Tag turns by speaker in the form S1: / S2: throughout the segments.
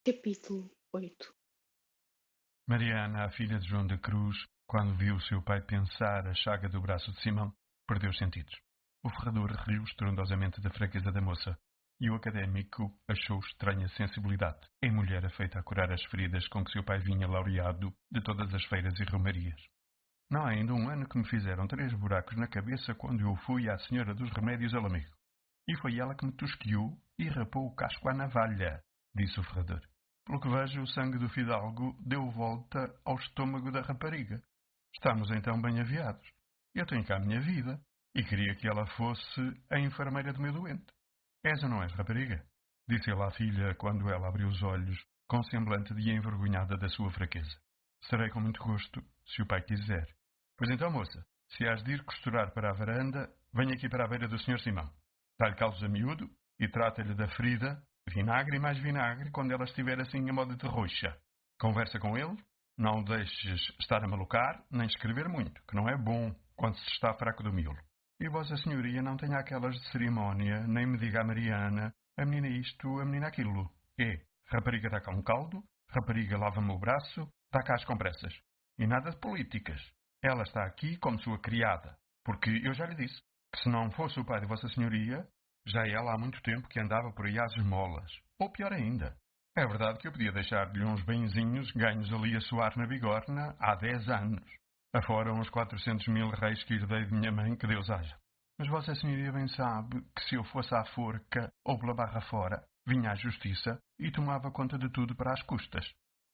S1: Capítulo 8.
S2: Mariana, a filha de João da Cruz, quando viu seu pai pensar a chaga do braço de Simão, perdeu os sentidos. O ferrador riu estrondosamente da fraqueza da moça, e o académico achou estranha sensibilidade em mulher afeita a curar as feridas com que seu pai vinha laureado de todas as feiras e romarias. Não há ainda um ano que me fizeram 3 buracos na cabeça quando eu fui à senhora dos remédios a Lamego. E foi ela que me tosquiou e rapou o casco à navalha, disse o ferrador. Pelo que vejo, o sangue do fidalgo deu volta ao estômago da rapariga. Estamos então bem aviados. Eu tenho cá a minha vida e queria que ela fosse a enfermeira do meu doente. És ou não és, rapariga? Disse ele à filha quando ela abriu os olhos, com semblante de envergonhada da sua fraqueza. Serei com muito gosto, se o pai quiser. Pois então, moça, se has de ir costurar para a varanda, venha aqui para a beira do Sr. Simão. Dá-lhe calços a miúdo e trata-lhe da ferida, vinagre e mais vinagre, quando ela estiver assim a modo de roxa. Conversa com ele, não o deixes estar a malucar, nem escrever muito, que não é bom quando se está fraco do miolo. E Vossa Senhoria não tenha aquelas de cerimónia, nem me diga a Mariana, a menina isto, a menina aquilo. Rapariga dá cá um caldo, rapariga lava-me o braço, dá cá as compressas. E nada de políticas. Ela está aqui como sua criada, porque eu já lhe disse que se não fosse o pai de Vossa Senhoria, já ela há muito tempo que andava por aí às esmolas. Ou pior ainda, é verdade que eu podia deixar-lhe uns benzinhos ganhos ali a suar na bigorna há 10 anos. Afora uns 400.000 reis que herdei de minha mãe, que Deus haja. Mas Vossa Senhoria bem sabe que se eu fosse à forca ou pela barra fora, vinha à justiça e tomava conta de tudo para as custas.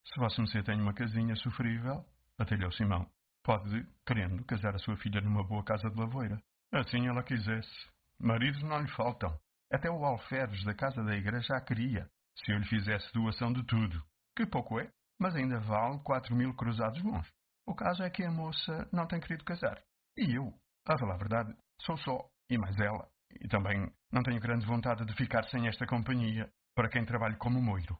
S2: Se Vossa Senhoria tem uma casinha sofrível, atalhou Simão, pode, querendo, casar a sua filha numa boa casa de lavoura. Assim ela quisesse. Maridos não lhe faltam. Até o alferes da casa da igreja a queria, se eu lhe fizesse doação de tudo. Que pouco é, mas ainda vale 4.000 cruzados bons. O caso é que a moça não tem querido casar. E eu, a falar a verdade, sou só, e mais ela. E também não tenho grande vontade de ficar sem esta companhia, para quem trabalho como moiro.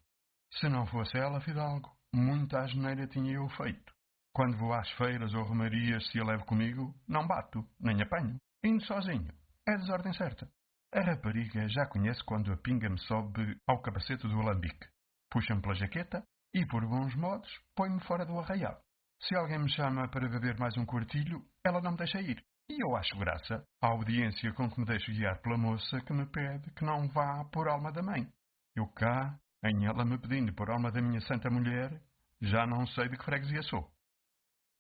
S2: Se não fosse ela, Fidalgo, muita asneira tinha eu feito. Quando vou às feiras ou romarias, se a levo comigo, não bato, nem apanho. Indo sozinho. É a desordem certa. A rapariga já conhece quando a pinga me sobe ao capacete do alambique. Puxa-me pela jaqueta e, por bons modos, põe-me fora do arraial. Se alguém me chama para beber mais um quartilho, ela não me deixa ir. E eu acho graça à obediência com que me deixo guiar pela moça que me pede que não vá por alma da mãe. Eu cá, em ela me pedindo por alma da minha santa mulher, já não sei de que freguesia sou.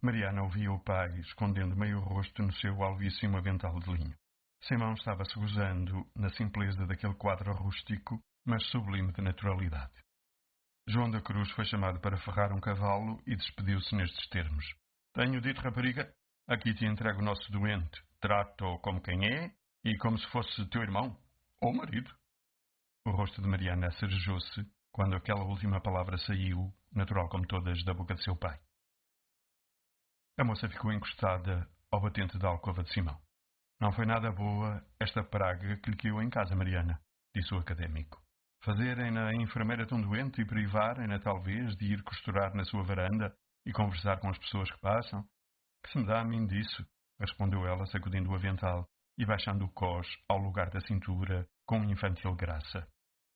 S2: Mariana ouvia o pai escondendo meio rosto no seu alvíssimo avental de linho. Simão estava-se gozando na simpleza daquele quadro rústico, mas sublime de naturalidade. João da Cruz foi chamado para ferrar um cavalo e despediu-se nestes termos. Tenho dito, rapariga, aqui te entrego o nosso doente. Trata-o como quem é e como se fosse teu irmão ou marido. O rosto de Mariana acerejou-se quando aquela última palavra saiu, natural como todas, da boca de seu pai. A moça ficou encostada ao batente da alcova de Simão. Não foi nada boa esta praga que lhe caiu em casa, Mariana, disse o académico. Fazerem-na enfermeira tão doente e privarem-na, talvez, de ir costurar na sua varanda e conversar com as pessoas que passam? Que se me dá a mim disso? Respondeu ela, sacudindo o avental e baixando o cós ao lugar da cintura com infantil graça.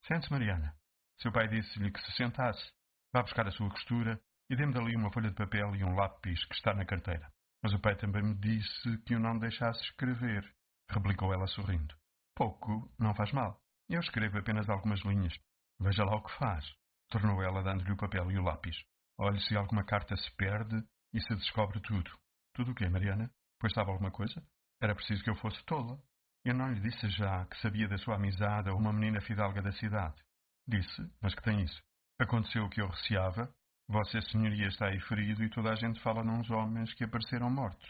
S2: Sente-se, Mariana. Seu pai disse-lhe que se sentasse. Vá buscar a sua costura e dê-me dali uma folha de papel e um lápis que está na carteira. Mas o pai também me disse que o não deixasse escrever, replicou ela sorrindo. Pouco não faz mal. Eu escrevo apenas algumas linhas. Veja lá o que faz, tornou ela dando-lhe o papel e o lápis. Olhe se alguma carta se perde e se descobre tudo. Tudo o quê, Mariana? Pois sabe alguma coisa? Era preciso que eu fosse tola. Eu não lhe disse já que sabia da sua amizade a uma menina fidalga da cidade. Disse, mas que tem isso. Aconteceu o que eu receava. Vossa Senhoria está aí ferido e toda a gente fala nos homens que apareceram mortos.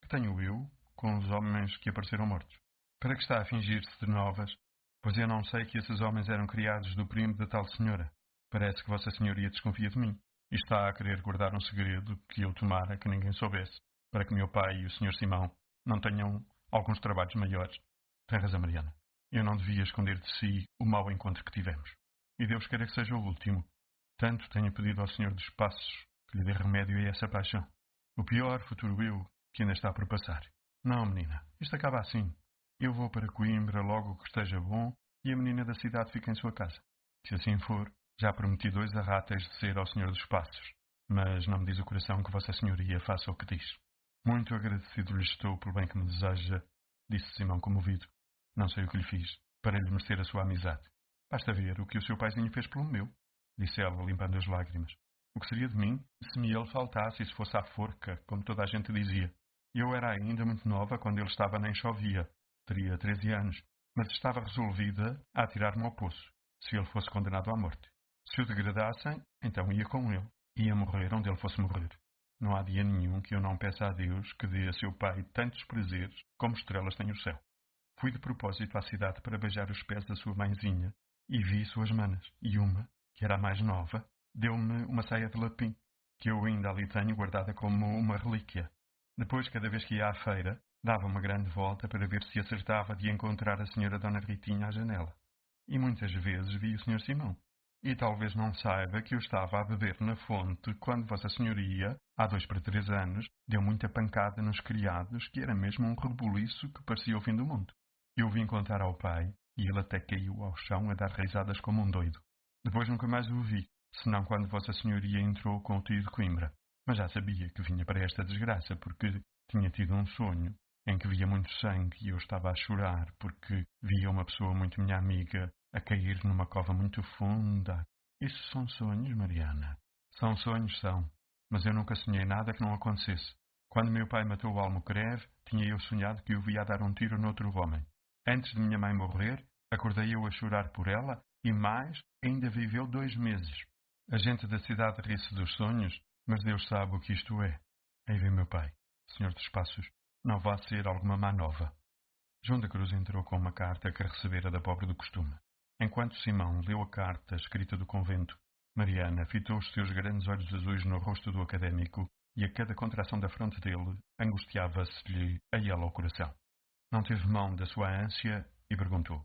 S2: Que tenho eu com os homens que apareceram mortos? Para que está a fingir-se de novas? Pois eu não sei que esses homens eram criados do primo da tal senhora. Parece que Vossa Senhoria desconfia de mim e está a querer guardar um segredo que eu tomara que ninguém soubesse, para que meu pai e o Sr. Simão não tenham alguns trabalhos maiores. Tem razão, Mariana. Eu não devia esconder de si o mau encontro que tivemos. E Deus queira que seja o último. Tanto tenho pedido ao Senhor dos Passos que lhe dê remédio a essa paixão. O pior futuro eu, que ainda está por passar. Não, menina, isto acaba assim. Eu vou para Coimbra logo que esteja bom e a menina da cidade fica em sua casa. Se assim for, Já prometi 2 arráteis de ser ao senhor dos passos, mas não me diz o coração que vossa senhoria faça o que diz. Muito agradecido lhe estou pelo bem que me deseja, disse Simão comovido. Não sei o que lhe fiz, para lhe merecer a sua amizade. Basta ver o que o seu paizinho fez pelo meu, disse ela, limpando as lágrimas. O que seria de mim se me ele faltasse e se fosse à forca, como toda a gente dizia? Eu era ainda muito nova quando ele estava na enxovia. Teria 13 anos, mas estava resolvida a atirar-me ao poço, se ele fosse condenado à morte. Se o degradassem, então ia com ele. Ia morrer onde ele fosse morrer. Não há dia nenhum que eu não peça a Deus que dê a seu pai tantos prazeres como estrelas tem o céu. Fui de propósito à cidade para beijar os pés da sua mãezinha e vi suas manas, e uma, que era a mais nova, deu-me uma saia de lapim, que eu ainda ali tenho guardada como uma relíquia. Depois, cada vez que ia à feira, dava uma grande volta para ver se acertava de encontrar a senhora Dona Ritinha à janela. E muitas vezes vi o senhor Simão. E talvez não saiba que eu estava a beber na fonte quando Vossa Senhoria, há 2 para 3 anos, deu muita pancada nos criados, que era mesmo um rebuliço que parecia o fim do mundo. Eu vim contar ao pai, e ele até caiu ao chão a dar risadas como um doido. Depois nunca mais o vi, senão quando Vossa Senhoria entrou com o tio de Coimbra. Mas já sabia que vinha para esta desgraça, porque tinha tido um sonho em que via muito sangue e eu estava a chorar, porque via uma pessoa muito minha amiga a cair numa cova muito funda. Isso são sonhos, Mariana. São sonhos, são. Mas eu nunca sonhei nada que não acontecesse. Quando meu pai matou o Almoquereve, tinha eu sonhado que o via dar um tiro noutro homem. Antes de minha mãe morrer, acordei eu a chorar por ela e mais, ainda viveu 2 meses. A gente da cidade ri-se dos sonhos, mas Deus sabe o que isto é. Aí vem meu pai, senhor dos passos, não vá ser alguma má nova. João da Cruz entrou com uma carta que recebera da pobre do costume. Enquanto Simão leu a carta escrita do convento, Mariana fitou os seus grandes olhos azuis no rosto do académico e a cada contração da fronte dele angustiava-se-lhe a ela o coração. Não teve mão da sua ânsia e perguntou: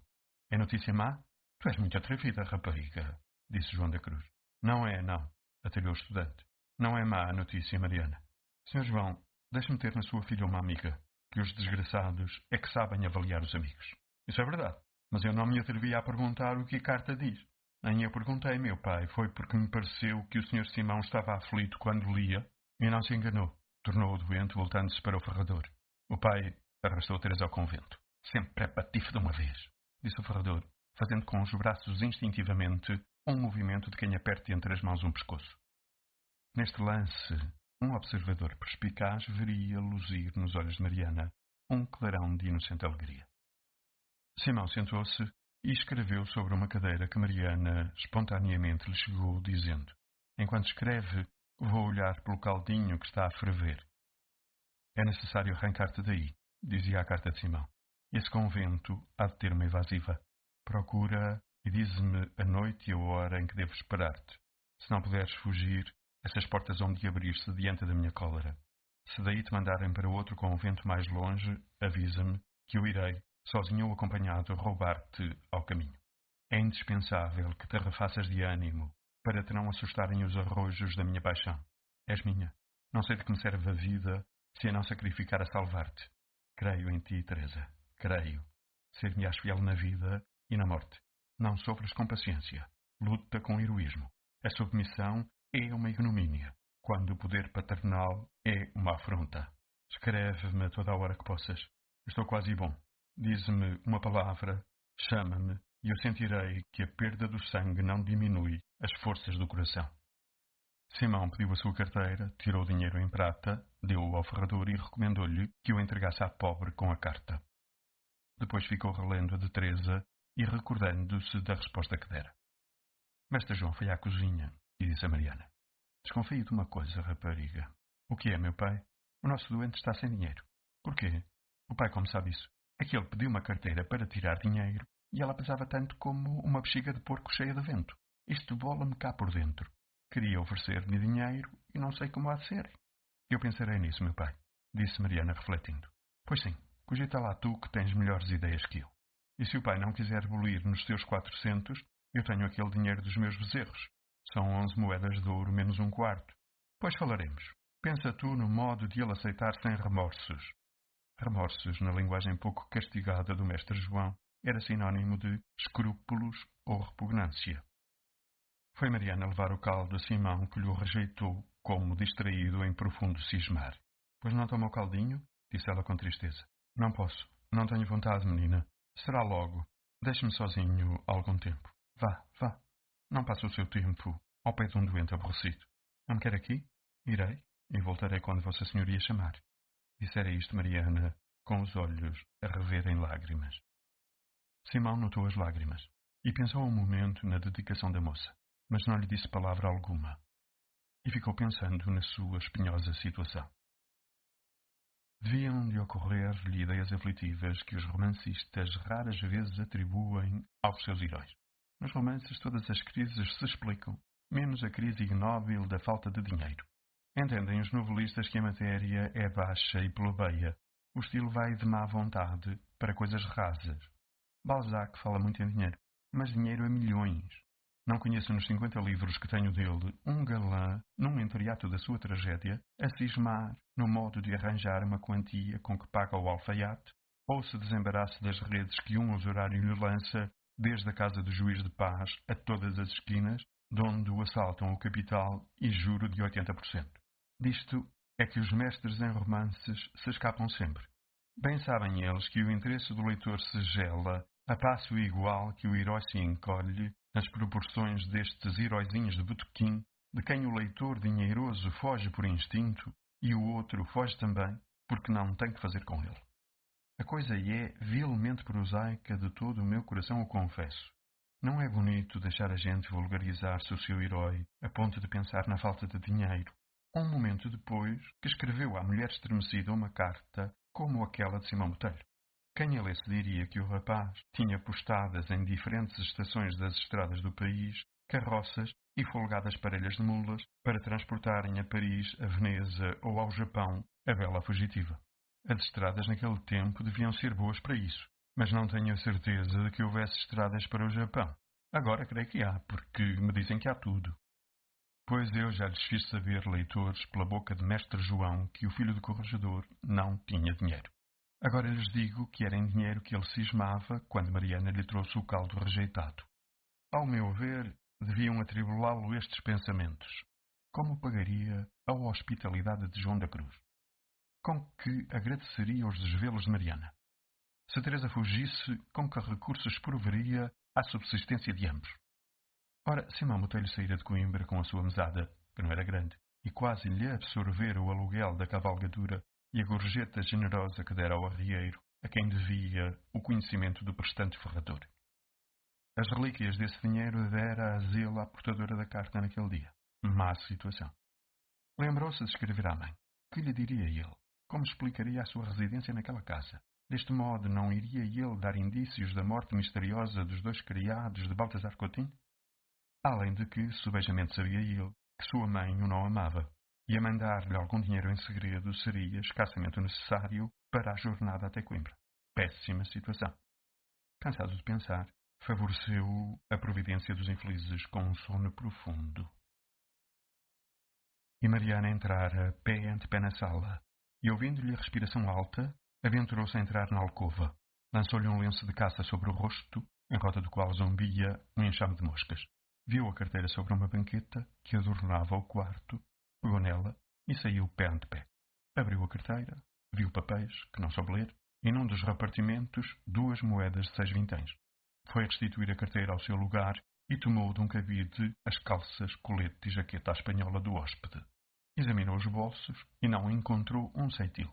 S2: É notícia má? Tu és muito atrevida, rapariga, disse João da Cruz. Não é, não, atalhou o estudante. Não é má a notícia, Mariana. Senhor João, deixe-me ter na sua filha uma amiga, que os desgraçados é que sabem avaliar os amigos. Isso é verdade, mas eu não me atrevi a perguntar o que a carta diz. Nem eu perguntei, meu pai, foi porque me pareceu que o senhor Simão estava aflito quando lia e não se enganou. Tornou o doente, voltando-se para o ferrador. O pai arrastou Teresa ao convento. Sempre é patife de uma vez, disse o ferrador, fazendo com os braços instintivamente um movimento de quem aperte entre as mãos um pescoço. Neste lance, um observador perspicaz veria luzir nos olhos de Mariana um clarão de inocente alegria. Simão sentou-se e escreveu sobre uma cadeira que Mariana espontaneamente lhe chegou, dizendo: Enquanto escreve, vou olhar pelo caldinho que está a ferver. É necessário arrancar-te daí, dizia a carta de Simão. Esse convento há de ter uma evasiva. Procura e dize-me a noite e a hora em que devo esperar-te. Se não puderes fugir, essas portas hão de abrir-se diante da minha cólera. Se daí te mandarem para outro convento mais longe, avisa-me que eu irei, sozinho ou acompanhado, roubar-te ao caminho. É indispensável que te refaças de ânimo, para te não assustarem os arrojos da minha paixão. És minha. Não sei de que me serve a vida se a não sacrificar a salvar-te. Creio em ti, Teresa. Creio. Ser-me-ás fiel na vida e na morte. Não sofras com paciência. Luta com heroísmo. A submissão é uma ignomínia, quando o poder paternal é uma afronta. Escreve-me a toda a hora que possas. Estou quase bom. Dize-me uma palavra, chama-me, e eu sentirei que a perda do sangue não diminui as forças do coração. Simão pediu a sua carteira, tirou o dinheiro em prata, deu-o ao ferrador e recomendou-lhe que o entregasse à pobre com a carta. Depois ficou relendo a de Teresa e recordando-se da resposta que dera. Mestre João foi à cozinha e disse a Mariana: Desconfio de uma coisa, rapariga. O que é, meu pai? O nosso doente está sem dinheiro. Porquê? O pai como sabe isso? É que ele pediu uma carteira para tirar dinheiro e ela pesava tanto como uma bexiga de porco cheia de vento. Isto bola-me cá por dentro. Queria oferecer-lhe dinheiro e não sei como há de ser. Eu pensarei nisso, meu pai, disse Mariana refletindo. Pois sim, cogita lá tu que tens melhores ideias que eu. E se o pai não quiser abolir nos seus 400, eu tenho aquele dinheiro dos meus bezerros. São 11 moedas de ouro menos um quarto. Pois falaremos. Pensa tu no modo de ele aceitar sem remorsos. Remorsos, na linguagem pouco castigada do mestre João, era sinónimo de escrúpulos ou repugnância. Foi Mariana levar o caldo a Simão, que lhe o rejeitou, como distraído em profundo cismar. Pois não toma o caldinho? Disse ela com tristeza. Não posso. Não tenho vontade, menina. Será logo. Deixe-me sozinho algum tempo. Vá, vá. Não passe o seu tempo ao pé de um doente aborrecido. Não me quer aqui? Irei e voltarei quando Vossa Senhoria chamar. Dissera isto Mariana, com os olhos a rever em lágrimas. Simão notou as lágrimas e pensou um momento na dedicação da moça, mas não lhe disse palavra alguma. E ficou pensando na sua espinhosa situação. Deviam de ocorrer-lhe ideias aflitivas que os romancistas raras vezes atribuem aos seus heróis. Nos romances todas as crises se explicam, menos a crise ignóbil da falta de dinheiro. Entendem os novelistas que a matéria é baixa e plebeia. O estilo vai de má vontade para coisas rasas. Balzac fala muito em dinheiro, mas dinheiro a milhões. Não conheço nos 50 livros que tenho dele um galã, num entreato da sua tragédia, a cismar no modo de arranjar uma quantia com que paga o alfaiate, ou se desembaraça das redes que um usurário lhe lança, desde a casa do juiz de paz a todas as esquinas, de onde o assaltam o capital e juro de 80%. Disto é que os mestres em romances se escapam sempre. Bem sabem eles que o interesse do leitor se gela a passo igual que o herói se encolhe nas proporções destes heróizinhos de botequim, de quem o leitor dinheiroso foge por instinto e o outro foge também porque não tem que fazer com ele. A coisa é vilmente prosaica, de todo o meu coração o confesso. Não é bonito deixar a gente vulgarizar-se o seu herói a ponto de pensar na falta de dinheiro. Um momento depois que escreveu à mulher estremecida uma carta como aquela de Simão Botelho. Quem a lesse diria que o rapaz tinha postadas em diferentes estações das estradas do país carroças e folgadas parelhas de mulas para transportarem a Paris, a Veneza ou ao Japão a bela fugitiva. As estradas naquele tempo deviam ser boas para isso, mas não tenho a certeza de que houvesse estradas para o Japão. Agora creio que há, porque me dizem que há tudo. Pois eu já lhes fiz saber, leitores, pela boca de Mestre João, que o filho do corregedor não tinha dinheiro. Agora lhes digo que era em dinheiro que ele cismava quando Mariana lhe trouxe o caldo rejeitado. Ao meu ver, deviam atribulá-lo estes pensamentos. Como pagaria a hospitalidade de João da Cruz? Com que agradeceria os desvelos de Mariana? Se Teresa fugisse, com que recursos proveria à subsistência de ambos? Ora, Simão Botelho saíra de Coimbra com a sua mesada, que não era grande, e quase lhe absorvera o aluguel da cavalgadura e a gorjeta generosa que dera ao arrieiro, a quem devia o conhecimento do prestante ferrador. As relíquias desse dinheiro dera a zelo à portadora da carta naquele dia. Má situação. Lembrou-se de escrever à mãe. Que lhe diria ele? Como explicaria a sua residência naquela casa? Deste modo, não iria ele dar indícios da morte misteriosa dos dois criados de Baltasar Coutinho? Além de que, subejamente sabia ele, que sua mãe o não amava, e a mandar-lhe algum dinheiro em segredo seria escassamente necessário para a jornada até Coimbra. Péssima situação. Cansado de pensar, favoreceu a providência dos infelizes com um sono profundo. E Mariana entrara pé ante pé na sala, e ouvindo-lhe a respiração alta, aventurou-se a entrar na alcova. Lançou-lhe um lenço de caça sobre o rosto, em roda do qual zombia um enxame de moscas. Viu a carteira sobre uma banqueta que adornava o quarto, pegou nela e saiu pé ante pé. Abriu a carteira, viu papéis, que não soube ler, e num dos repartimentos 2 moedas de 6 vinténs. Foi restituir a carteira ao seu lugar e tomou de um cabide as calças, colete e jaqueta à espanhola do hóspede. Examinou os bolsos e não encontrou um ceitil.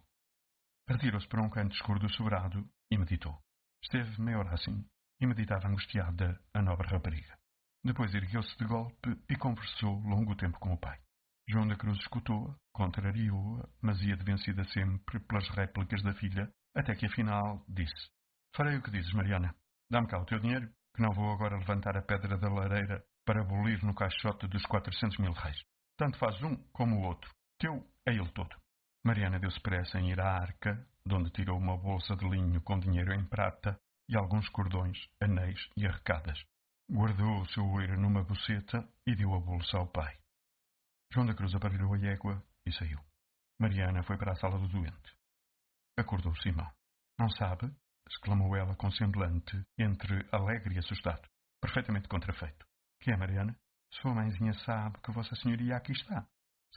S2: Retirou-se para um canto escuro do sobrado e meditou. Esteve meia hora assim e meditava angustiada a nobre rapariga. Depois ergueu-se de golpe e conversou longo tempo com o pai. João da Cruz escutou-a, contrariou-a, mas ia de vencida sempre pelas réplicas da filha, até que afinal disse: Farei o que dizes, Mariana. Dá-me cá o teu dinheiro, que não vou agora levantar a pedra da lareira para abolir no caixote dos 400.000 reis. Tanto faz um como o outro. Teu é ele todo. Mariana deu-se pressa em ir à arca, de onde tirou uma bolsa de linho com dinheiro em prata e alguns cordões, anéis e arrecadas. Guardou o seu ouro numa boceta e deu a bolsa ao pai. João da Cruz aparelhou a égua e saiu. Mariana foi para a sala do doente. Acordou Simão. Não sabe? Exclamou ela com semblante entre alegre e assustado. Perfeitamente contrafeito. Que é, Mariana? Sua mãezinha sabe que Vossa Senhoria aqui está.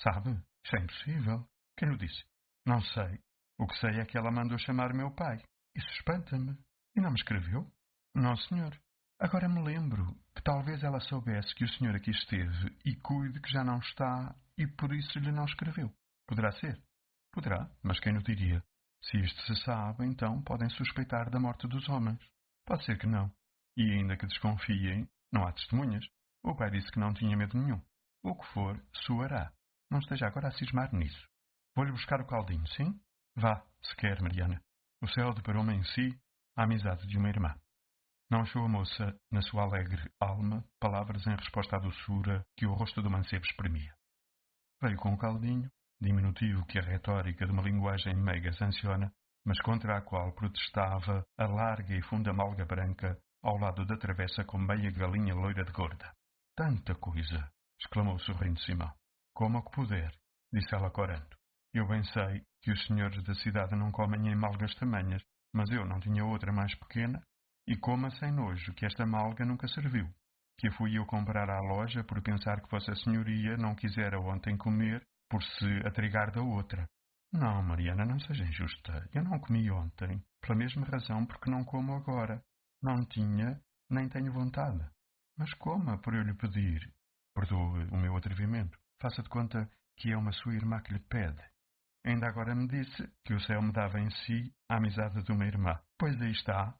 S2: Sabe? Isso é impossível. Quem lhe disse? Não sei. O que sei é que ela mandou chamar meu pai. Isso espanta-me. E não me escreveu? Não, senhor. Agora me lembro que talvez ela soubesse que o senhor aqui esteve e cuide que já não está e por isso lhe não escreveu. Poderá ser? Poderá, mas quem o diria? Se isto se sabe, então podem suspeitar da morte dos homens. Pode ser que não. E ainda que desconfiem, não há testemunhas. O pai disse que não tinha medo nenhum. O que for, soará. Não esteja agora a cismar nisso. Vou-lhe buscar o caldinho, sim? Vá, se quer, Mariana. O céu deparou-me em si a amizade de uma irmã. Não achou a moça, na sua alegre alma, palavras em resposta à doçura que o rosto do mancebo exprimia. Veio com o caldinho, diminutivo que a retórica de uma linguagem meiga sanciona, mas contra a qual protestava a larga e funda malga branca ao lado da travessa com meia galinha loira de gorda. Tanta coisa! Exclamou sorrindo Simão. Como o que puder, disse ela corando. Eu bem sei que os senhores da cidade não comem em malgas tamanhas, mas eu não tinha outra mais pequena, e coma sem nojo que esta malga nunca serviu, que a fui eu comprar à loja por pensar que Vossa Senhoria não quisera ontem comer por se atrigar da outra. Não, Mariana, não seja injusta. Eu não comi ontem, pela mesma razão porque não como agora. Não tinha, nem tenho vontade. Mas coma, por eu lhe pedir. Perdoe o meu atrevimento. Faça de conta que é uma sua irmã que lhe pede. Ainda agora me disse que o céu me dava em si a amizade de uma irmã. Pois aí está.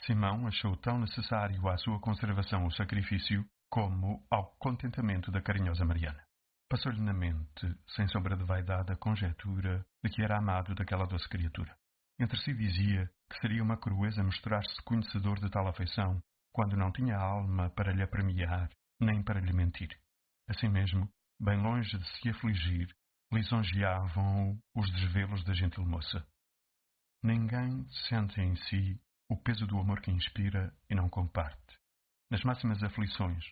S2: Simão achou tão necessário à sua conservação o sacrifício como ao contentamento da carinhosa Mariana. Passou-lhe na mente, sem sombra de vaidade, a conjectura de que era amado daquela doce criatura. Entre si dizia que seria uma crueza mostrar-se conhecedor de tal afeição, quando não tinha alma para lhe apremiar, nem para lhe mentir. Assim mesmo, bem longe de se afligir, lisonjeavam os desvelos da gentil moça. Ninguém sente em si o peso do amor que inspira e não comparte. Nas máximas aflições,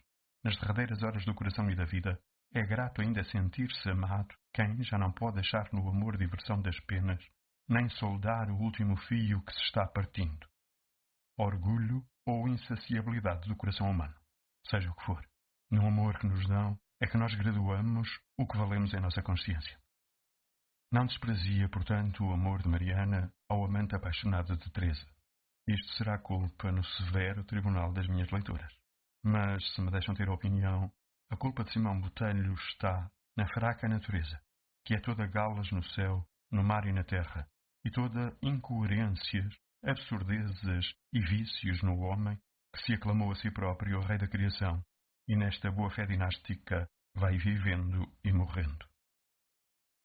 S2: nas derradeiras horas do coração e da vida, é grato ainda sentir-se amado quem já não pode achar no amor diversão das penas, nem soldar o último fio que se está partindo. Orgulho ou insaciabilidade do coração humano, seja o que for. No amor que nos dão é que nós graduamos o que valemos em nossa consciência. Não desprezia, portanto, o amor de Mariana ao amante apaixonado de Teresa. Isto será culpa no severo tribunal das minhas leituras. Mas, se me deixam ter opinião, a culpa de Simão Botelho está na fraca natureza, que é toda galas no céu, no mar e na terra, e toda incoerências, absurdezas e vícios no homem que se aclamou a si próprio o rei da criação, e nesta boa fé dinástica vai vivendo e morrendo.